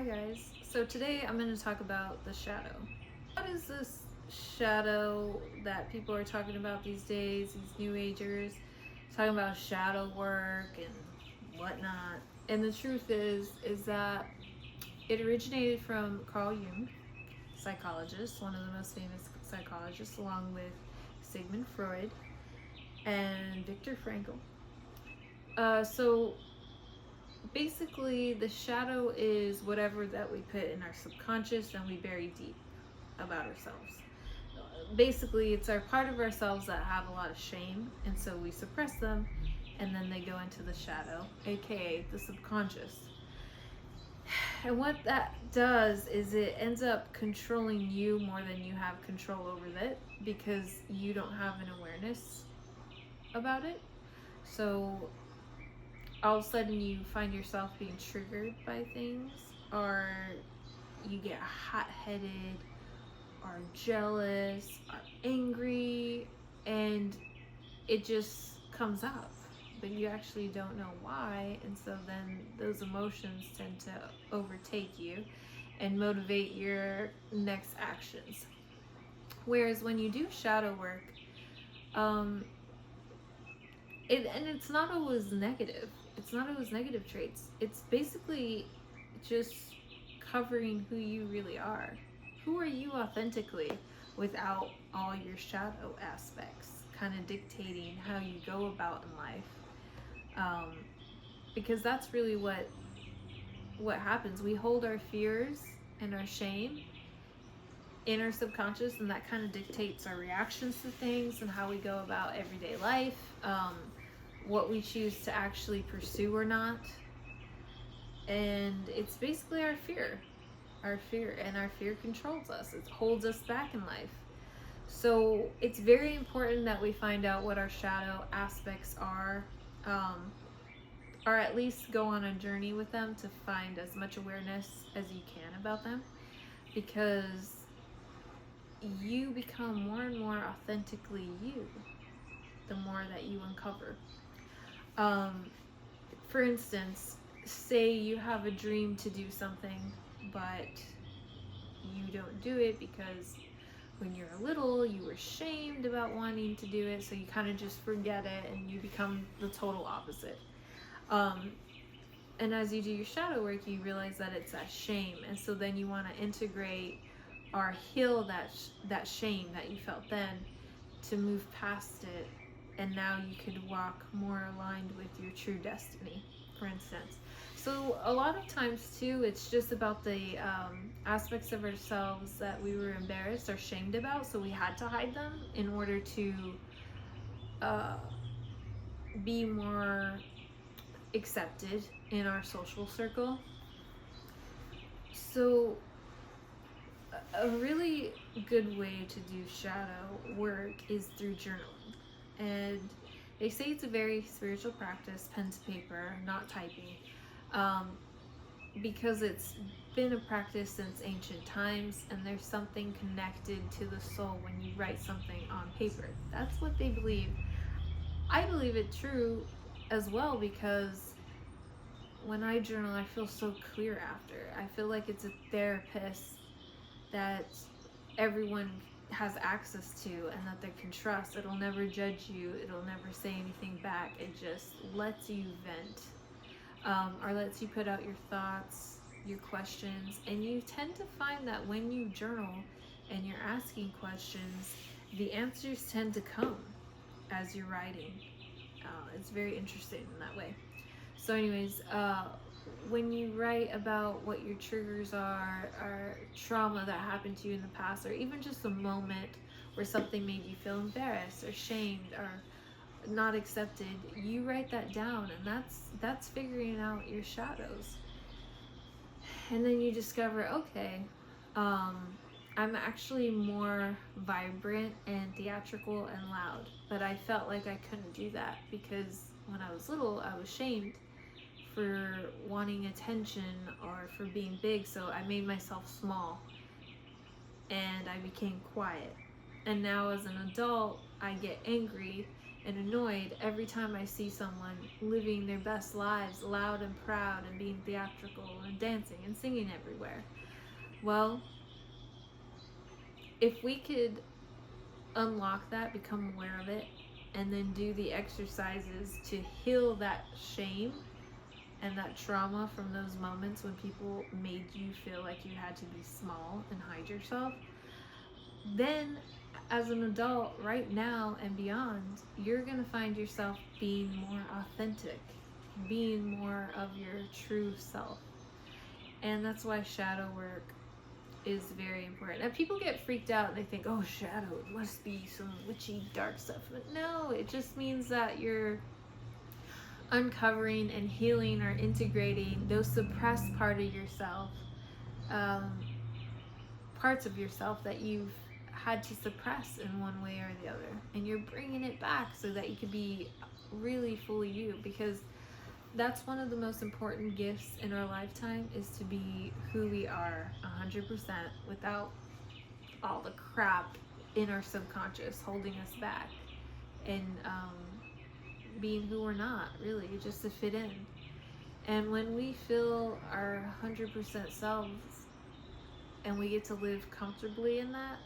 guys. So today I'm going to talk about the shadow. What is this shadow that people are talking about these days, these new agers, talking about shadow work and whatnot. And the truth is that it originated from Carl Jung, psychologist, one of the most famous psychologists, along with Sigmund Freud and Viktor Frankl. So basically, the shadow is whatever that we put in our subconscious and we bury deep about ourselves. Basically, it's our part of ourselves that have a lot of shame, and so we suppress them, and then they go into the shadow, aka the subconscious. And what that does is it ends up controlling you more than you have control over it, because you don't have an awareness about it. So all of a sudden you find yourself being triggered by things, or you get hot-headed, or jealous, or angry, and it just comes up, but you actually don't know why. And so then those emotions tend to overtake you and motivate your next actions. Whereas when you do shadow work, it's not always negative. It's not always negative traits. It's basically just covering who you really are. Who are you authentically without all your shadow aspects kind of dictating how you go about in life? Because that's really what happens. We hold our fears and our shame in our subconscious, and that kind of dictates our reactions to things and how we go about everyday life, what we choose to actually pursue or not. And it's basically our fear, and our fear controls us. It holds us back in life. So it's very important that we find out what our shadow aspects are, or at least go on a journey with them to find as much awareness as you can about them, because you become more and more authentically you the more that you uncover. For instance, say you have a dream to do something, but you don't do it because when you're little you were shamed about wanting to do it, so you kind of just forget it and you become the total opposite. And as you do your shadow work, you realize that it's that shame, and so then you want to integrate or heal that shame that you felt then, to move past it, and now you could walk more aligned with your true destiny, for instance. So a lot of times too, it's just about the aspects of ourselves that we were embarrassed or shamed about, so we had to hide them in order to be more accepted in our social circle. So a really good way to do shadow work is through journaling. And they say it's a very spiritual practice, pen to paper, not typing, because it's been a practice since ancient times, and there's something connected to the soul when you write something on paper. That's what they believe. I believe it true as well, because when I journal, I feel so clear after. I feel like it's a therapist that everyone has access to and that they can trust. It'll never judge you. It'll never say anything back. It just lets you vent, or lets you put out your thoughts, your questions. And you tend to find that when you journal and you're asking questions, the answers tend to come as you're writing. It's very interesting in that way. So anyways, when you write about what your triggers are, or trauma that happened to you in the past, or even just a moment where something made you feel embarrassed or shamed or not accepted, you write that down, and that's figuring out your shadows. And then you discover, okay, I'm actually more vibrant and theatrical and loud, but I felt like I couldn't do that because when I was little I was shamed for wanting attention or for being big, so I made myself small and I became quiet. And now as an adult, I get angry and annoyed every time I see someone living their best lives, loud and proud, and being theatrical and dancing and singing everywhere. Well, if we could unlock that, become aware of it, and then do the exercises to heal that shame and that trauma from those moments when people made you feel like you had to be small and hide yourself, then as an adult right now and beyond, you're going to find yourself being more authentic, being more of your true self. And that's why shadow work is very important. And people get freaked out and they think, oh, shadow, it must be some witchy dark stuff. But no, it just means that you're uncovering and healing or integrating those suppressed part of yourself, parts of yourself that you've had to suppress in one way or the other, and you're bringing it back so that you can be really fully you, because that's one of the most important gifts in our lifetime, is to be who we are 100% without all the crap in our subconscious holding us back, and being who we're not, really, just to fit in. And when we feel our 100% selves and we get to live comfortably in that,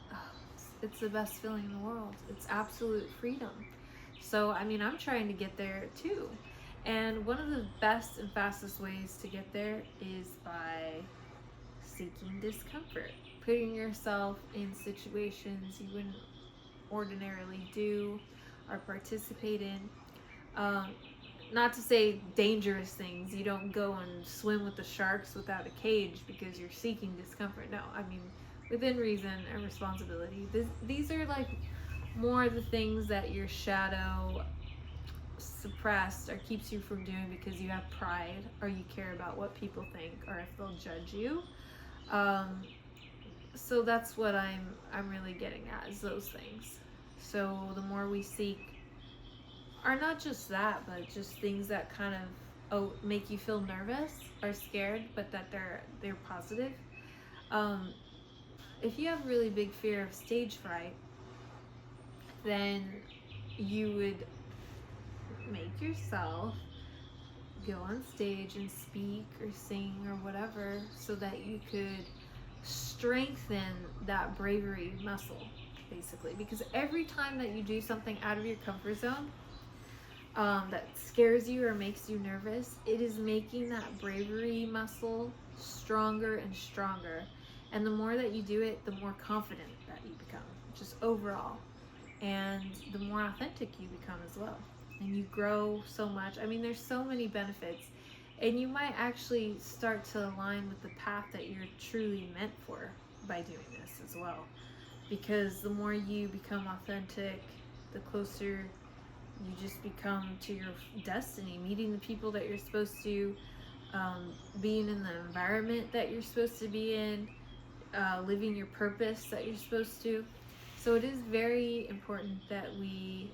it's the best feeling in the world. It's absolute freedom. So, I mean, I'm trying to get there too. And one of the best and fastest ways to get there is by seeking discomfort, putting yourself in situations you wouldn't ordinarily do or participate in. Not to say dangerous things. You don't go and swim with the sharks without a cage because you're seeking discomfort. No, I mean, within reason and responsibility. These are like more the things that your shadow suppressed or keeps you from doing because you have pride or you care about what people think or if they'll judge you. So that's what I'm really getting at, is those things. So the more we seek, or not just that, but just things that kind of make you feel nervous or scared, but that they're positive. If you have really big fear of stage fright, then you would make yourself go on stage and speak or sing or whatever so that you could strengthen that bravery muscle, basically. Because every time that you do something out of your comfort zone, that scares you or makes you nervous, it is making that bravery muscle stronger and stronger. And the more that you do it, the more confident that you become, just overall. And the more authentic you become as well. And you grow so much. I mean, there's so many benefits. And you might actually start to align with the path that you're truly meant for by doing this as well. Because the more you become authentic, the closer you just become to your destiny, meeting the people that you're supposed to, being in the environment that you're supposed to be in, living your purpose that you're supposed to. So it is very important that we,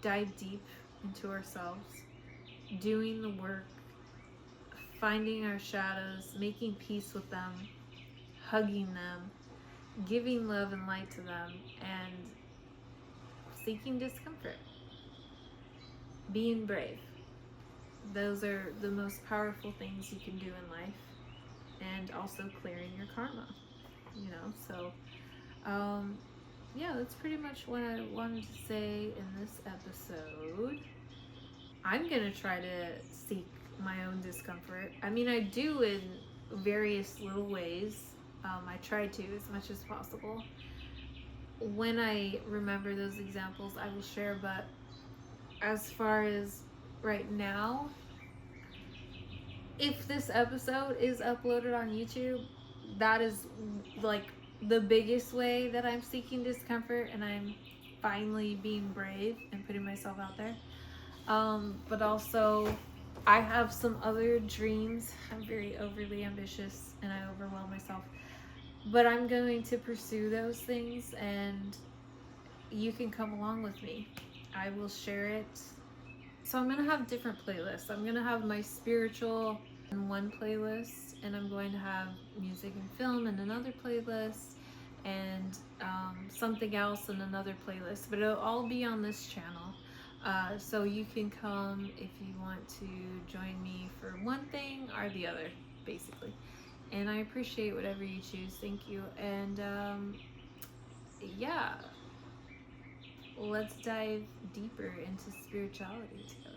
dive deep into ourselves, doing the work, finding our shadows, making peace with them, hugging them, giving love and light to them, and seeking discomfort, being brave. Those are the most powerful things you can do in life, and also clearing your karma, so that's pretty much what I wanted to say in this episode. I'm gonna try to seek my own discomfort. I mean, I do in various little ways. I try to as much as possible. When I remember those examples, I will share, but as far as right now, if this episode is uploaded on YouTube, that is like the biggest way that I'm seeking discomfort, and I'm finally being brave and putting myself out there. But also, I have some other dreams. I'm very overly ambitious and I overwhelm myself. But I'm going to pursue those things, and you can come along with me. I will share it. So I'm going to have different playlists. I'm going to have my spiritual in one playlist, and I'm going to have music and film in another playlist, and something else in another playlist, but it'll all be on this channel. So you can come if you want to join me for one thing or the other, basically. And I appreciate whatever you choose. Thank you. And yeah, let's dive deeper into spirituality together.